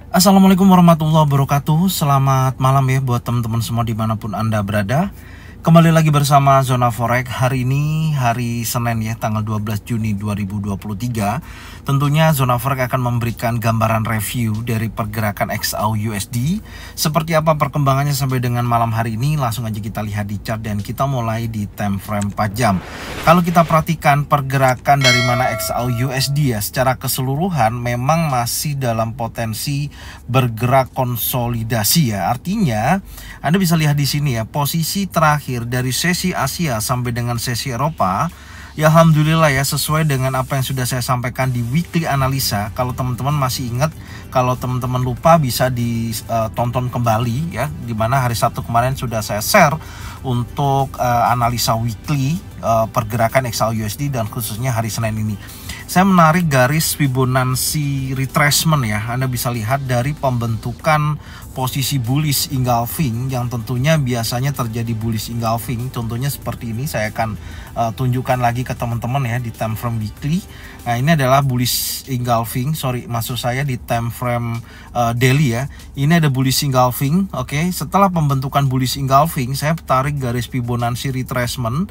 Assalamualaikum warahmatullahi wabarakatuh. Selamat malam ya buat teman-teman semua dimanapun Anda berada. Kembali lagi bersama Zona Forex. Hari ini hari Senin ya, tanggal 12 Juni 2023. Tentunya Zona Forex akan memberikan gambaran review dari pergerakan XAU/USD. Seperti apa perkembangannya sampai dengan malam hari ini, langsung aja kita lihat di chart dan kita mulai di time frame 4 jam. Kalau kita perhatikan pergerakan dari mana XAU/USD ya, secara keseluruhan memang masih dalam potensi bergerak konsolidasi ya. Artinya Anda bisa lihat di sini ya, posisi terakhir dari sesi Asia sampai dengan sesi Eropa, ya alhamdulillah ya, sesuai dengan apa yang sudah saya sampaikan di weekly analisa. Kalau teman-teman masih ingat, kalau teman-teman lupa bisa ditonton kembali ya, dimana hari Sabtu kemarin sudah saya share untuk analisa weekly pergerakan XAU/USD dan khususnya hari Senin ini. Saya menarik garis Fibonacci retracement ya. Anda bisa lihat dari pembentukan posisi bullish engulfing yang tentunya biasanya terjadi bullish engulfing. Contohnya seperti ini, saya akan tunjukkan lagi ke teman-teman ya di time frame weekly. Nah, ini adalah bullish engulfing, maksud saya di time frame daily ya. Ini ada bullish engulfing. Oke, setelah pembentukan bullish engulfing, saya tarik garis Fibonacci retracement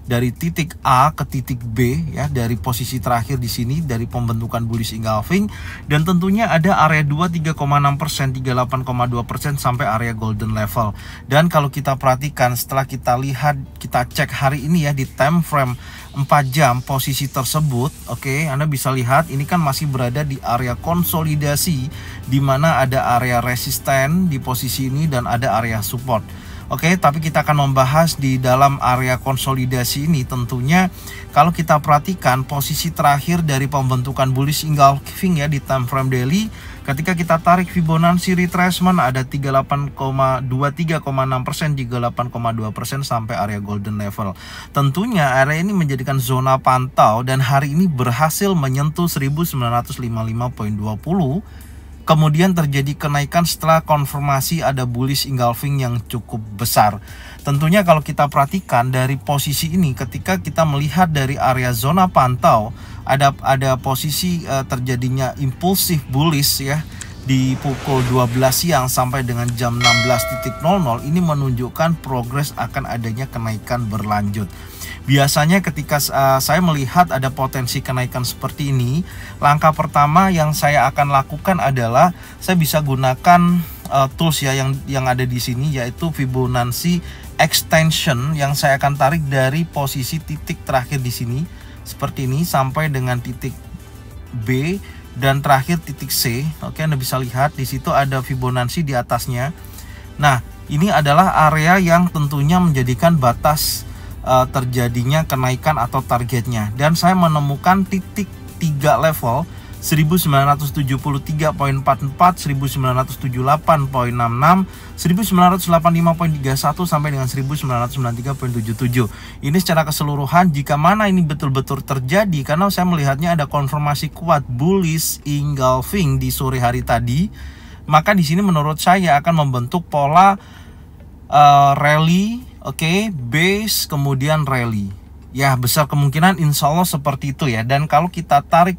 dari titik A ke titik B ya, dari posisi terakhir di sini dari pembentukan bullish engulfing, dan tentunya ada area 23,6%, 38,2% sampai area golden level. Dan kalau kita perhatikan, setelah kita lihat, kita cek hari ini ya di time frame 4 jam posisi tersebut, oke, Anda bisa lihat ini kan masih berada di area konsolidasi, di mana ada area resisten di posisi ini dan ada area support. Oke, tapi kita akan membahas di dalam area konsolidasi ini. Tentunya kalau kita perhatikan posisi terakhir dari pembentukan bullish engulfing ya di time frame daily, ketika kita tarik Fibonacci retracement ada 38,6%, 38,2% sampai area golden level. Tentunya area ini menjadikan zona pantau dan hari ini berhasil menyentuh 1955.20. Kemudian terjadi kenaikan setelah konfirmasi ada bullish engulfing yang cukup besar. Tentunya kalau kita perhatikan dari posisi ini, ketika kita melihat dari area zona pantau, ada posisi terjadinya impulsif bullish ya di pukul 12 siang sampai dengan jam 16.00. Ini menunjukkan progres akan adanya kenaikan berlanjut. Biasanya ketika saya melihat ada potensi kenaikan seperti ini, langkah pertama yang saya akan lakukan adalah saya bisa gunakan tools ya yang ada di sini, yaitu Fibonacci extension yang saya akan tarik dari posisi titik terakhir di sini seperti ini sampai dengan titik B dan terakhir titik C. Oke, Anda bisa lihat di situ ada Fibonacci di atasnya. Nah, ini adalah area yang tentunya menjadikan batas terjadinya kenaikan atau targetnya, dan saya menemukan titik 3 level 1973.44, 1978.66, 1985.31 sampai dengan 1993.77. Ini secara keseluruhan jika mana ini betul-betul terjadi, karena saya melihatnya ada konfirmasi kuat bullish engulfing di sore hari tadi, maka di sini menurut saya akan membentuk pola rally. Oke, base kemudian rally. Ya, besar kemungkinan insya Allah seperti itu ya. Dan kalau kita tarik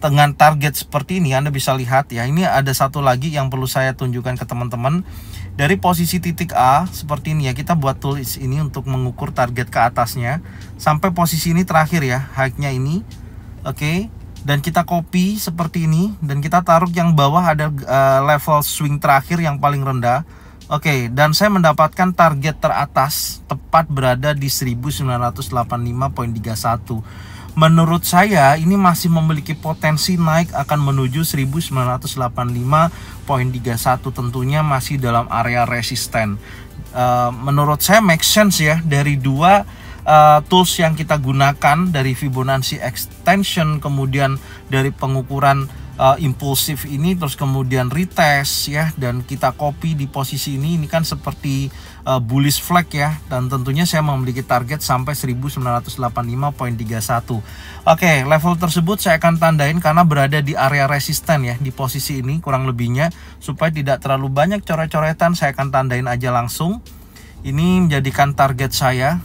dengan target seperti ini, Anda bisa lihat ya, ini ada satu lagi yang perlu saya tunjukkan ke teman-teman. Dari posisi titik A seperti ini ya, kita buat tools ini untuk mengukur target ke atasnya sampai posisi ini terakhir ya, high-nya ini. Oke, dan kita copy seperti ini dan kita taruh yang bawah ada level swing terakhir yang paling rendah. Oke, dan saya mendapatkan target teratas tepat berada di 1985.31. Menurut saya ini masih memiliki potensi naik akan menuju 1985.31. Tentunya masih dalam area resisten. Menurut saya make sense ya, dari dua tools yang kita gunakan, dari Fibonacci extension, kemudian dari pengukuran impulsif ini, terus kemudian retest ya, dan kita copy di posisi ini kan seperti bullish flag ya, dan tentunya saya memiliki target sampai 1985.31. Oke, level tersebut saya akan tandain karena berada di area resisten ya, di posisi ini kurang lebihnya, supaya tidak terlalu banyak coret-coretan. Saya akan tandain aja langsung. Ini menjadikan target saya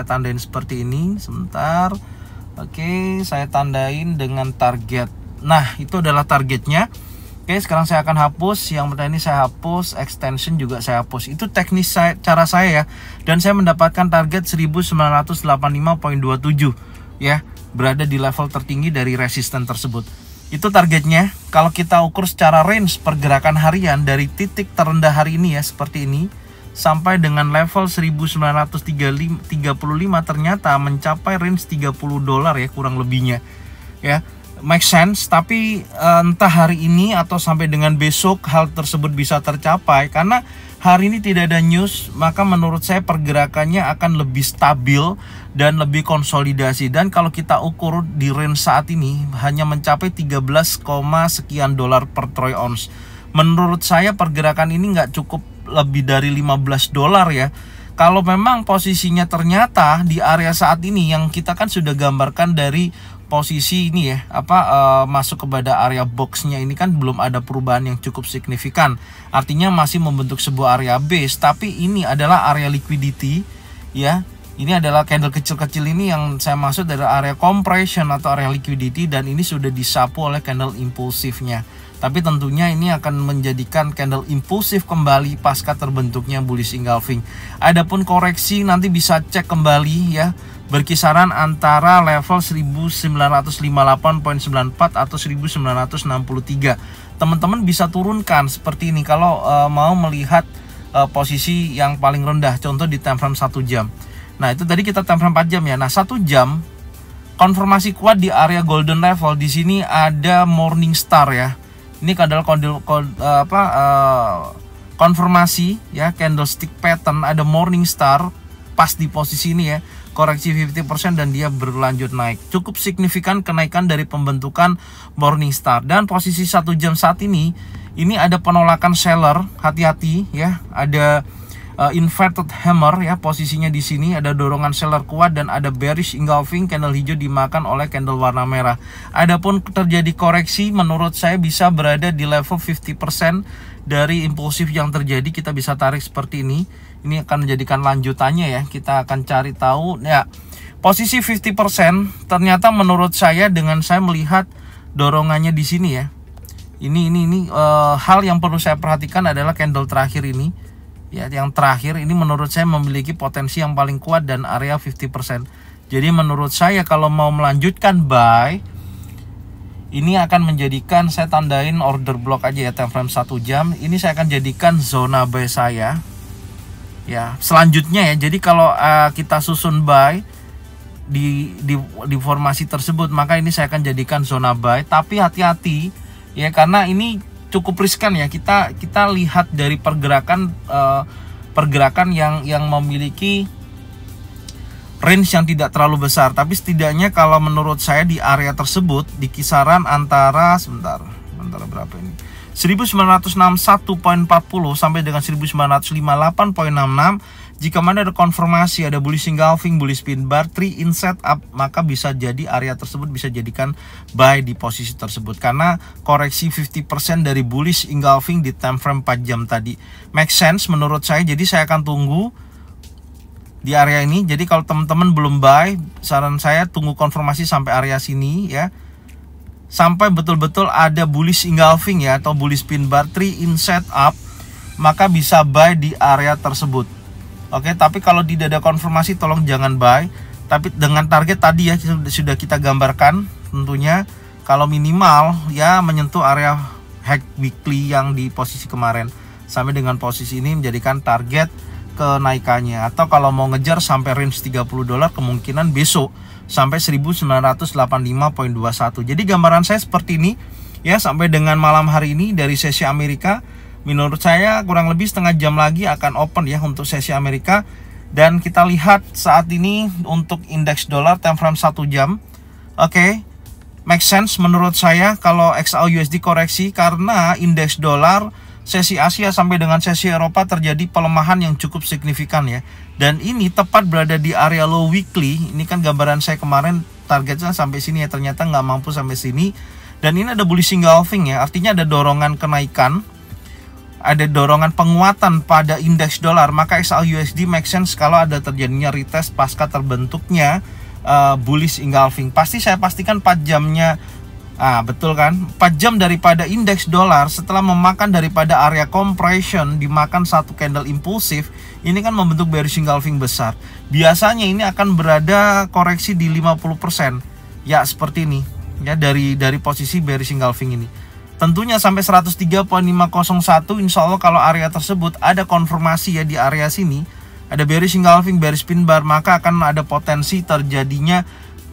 tandain seperti ini sebentar. Oke, saya tandain dengan target. Nah, itu adalah targetnya. Oke, sekarang saya akan hapus. Yang pertama ini saya hapus, extension juga saya hapus. Itu teknis cara saya ya. Dan saya mendapatkan target 1985.27 ya, berada di level tertinggi dari resisten tersebut. Itu targetnya. Kalau kita ukur secara range pergerakan harian dari titik terendah hari ini ya, seperti ini, sampai dengan level 1935 ternyata mencapai range $30 ya, kurang lebihnya ya. Make sense, tapi entah hari ini atau sampai dengan besok hal tersebut bisa tercapai. Karena hari ini tidak ada news, maka menurut saya pergerakannya akan lebih stabil dan lebih konsolidasi. Dan kalau kita ukur di range saat ini hanya mencapai 13, sekian dolar per troy ounce. Menurut saya pergerakan ini nggak cukup lebih dari $15 ya. Kalau memang posisinya ternyata di area saat ini yang kita kan sudah gambarkan dari posisi ini ya, masuk kepada area boxnya ini kan belum ada perubahan yang cukup signifikan. Artinya masih membentuk sebuah area base, tapi ini adalah area liquidity ya. Ini adalah candle kecil-kecil ini yang saya maksud dari area compression atau area liquidity, dan ini sudah disapu oleh candle impulsifnya. Tapi tentunya ini akan menjadikan candle impulsif kembali pasca terbentuknya bullish engulfing. Adapun koreksi nanti bisa cek kembali ya, berkisaran antara level 1958.94 atau 1963. Teman-teman bisa turunkan seperti ini kalau mau melihat posisi yang paling rendah, contoh di time frame 1 jam. Nah, itu tadi kita time frame 4 jam ya. Nah, 1 jam konfirmasi kuat di area golden level. Di sini ada morning star ya. Ini adalah konfirmasi ya, candlestick pattern, ada morning star pas di posisi ini ya. Koreksi 50% dan dia berlanjut naik. Cukup signifikan kenaikan dari pembentukan morning star. Dan posisi 1 jam saat ini ada penolakan seller, hati-hati ya. Ada inverted hammer ya, posisinya di sini ada dorongan seller kuat dan ada bearish engulfing, candle hijau dimakan oleh candle warna merah. Adapun terjadi koreksi, menurut saya bisa berada di level 50% dari impulsif yang terjadi. Kita bisa tarik seperti ini. Ini akan menjadikan lanjutannya ya. Kita akan cari tahu ya. Posisi 50% ternyata menurut saya, dengan saya melihat dorongannya di sini ya. Ini hal yang perlu saya perhatikan adalah candle terakhir ini. Ya, yang terakhir ini menurut saya memiliki potensi yang paling kuat dan area 50%. Jadi menurut saya kalau mau melanjutkan buy, ini akan menjadikan, saya tandain order block aja ya, time frame 1 jam. Ini saya akan jadikan zona buy saya. Ya, selanjutnya ya. Jadi kalau kita susun buy di formasi tersebut, maka ini saya akan jadikan zona buy. Tapi hati-hati ya, karena ini cukup riskan ya. Kita lihat dari pergerakan yang memiliki range yang tidak terlalu besar, tapi setidaknya kalau menurut saya di area tersebut di kisaran antara berapa ini? 1961.40 sampai dengan 1958.66. Jika mana ada konfirmasi, ada bullish engulfing, bullish pin bar, 3 in setup, maka bisa jadi area tersebut bisa jadikan buy di posisi tersebut. Karena koreksi 50% dari bullish engulfing di time frame 4 jam tadi. Make sense menurut saya. Jadi saya akan tunggu di area ini. Jadi kalau teman-teman belum buy, saran saya tunggu konfirmasi sampai area sini ya. Sampai betul-betul ada bullish engulfing ya, atau bullish pin bar 3 in setup, maka bisa buy di area tersebut. Oke, tapi kalau tidak ada konfirmasi tolong jangan buy. Tapi dengan target tadi ya sudah kita gambarkan, tentunya kalau minimal ya menyentuh area hack weekly yang di posisi kemarin. Sampai dengan posisi ini menjadikan target kenaikannya. Atau kalau mau ngejar sampai range $30, kemungkinan besok sampai 1985.21. Jadi gambaran saya seperti ini ya, sampai dengan malam hari ini dari sesi Amerika. Menurut saya kurang lebih setengah jam lagi akan open ya untuk sesi Amerika. Dan kita lihat saat ini untuk indeks dolar time frame 1 jam. Oke, make sense menurut saya kalau XAU USD koreksi, karena indeks dolar sesi Asia sampai dengan sesi Eropa terjadi pelemahan yang cukup signifikan ya. Dan ini tepat berada di area low weekly. Ini kan gambaran saya kemarin, targetnya sampai sini ya, ternyata nggak mampu sampai sini. Dan ini ada bullish engulfing ya, artinya ada dorongan kenaikan, ada dorongan penguatan pada indeks dolar. Maka XAU USD make sense kalau ada terjadinya retest pasca terbentuknya bullish engulfing. Pasti saya pastikan 4 jamnya Betul kan? 4 jam daripada indeks dolar setelah memakan daripada area compression, dimakan satu candle impulsif, ini kan membentuk bearish engulfing besar. Biasanya ini akan berada koreksi di 50%. Ya, seperti ini. Ya, dari posisi bearish engulfing ini. Tentunya sampai 103.501, insya Allah kalau area tersebut ada konfirmasi ya di area sini, ada bearish engulfing, bearish pin bar, maka akan ada potensi terjadinya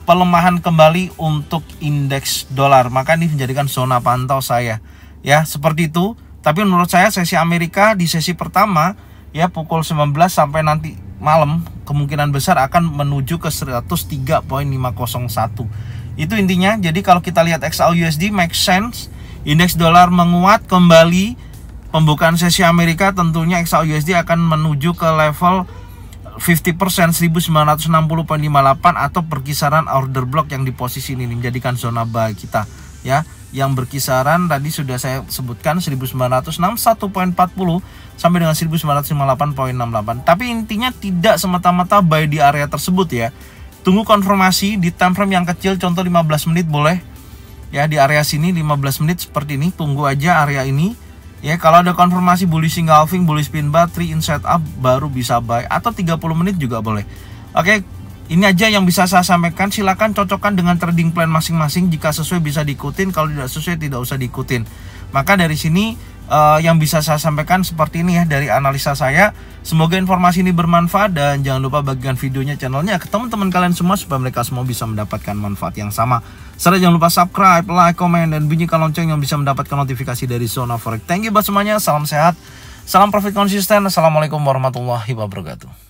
pelemahan kembali untuk indeks dolar. Maka ini menjadikan zona pantau saya. Ya, seperti itu. Tapi menurut saya sesi Amerika di sesi pertama ya pukul 19 sampai nanti malam kemungkinan besar akan menuju ke 103.501. Itu intinya. Jadi kalau kita lihat XAUUSD make sense, indeks dolar menguat kembali, pembukaan sesi Amerika tentunya XAUUSD akan menuju ke level 50% 1960.58 atau perkisaran order block yang di posisi ini menjadikan zona buy kita ya, yang berkisaran tadi sudah saya sebutkan 1961.40 sampai dengan 1958.68. Tapi intinya tidak semata-mata buy di area tersebut ya. Tunggu konfirmasi di time frame yang kecil, contoh 15 menit boleh. Ya, di area sini 15 menit seperti ini, tunggu aja area ini. Ya, kalau ada konfirmasi bullish engulfing, bullish pin bar, 3 in setup baru bisa buy, atau 30 menit juga boleh. Oke, ini aja yang bisa saya sampaikan. Silakan cocokkan dengan trading plan masing-masing. Jika sesuai bisa diikutin, kalau tidak sesuai tidak usah diikutin. Maka dari sini yang bisa saya sampaikan seperti ini ya dari analisa saya. Semoga informasi ini bermanfaat dan jangan lupa bagikan videonya, channelnya ke teman-teman kalian semua supaya mereka semua bisa mendapatkan manfaat yang sama. Serta jangan lupa subscribe, like, komen, dan bunyikan lonceng yang bisa mendapatkan notifikasi dari Zona Forex. Thank you buat semuanya, salam sehat, salam profit konsisten. Assalamualaikum warahmatullahi wabarakatuh.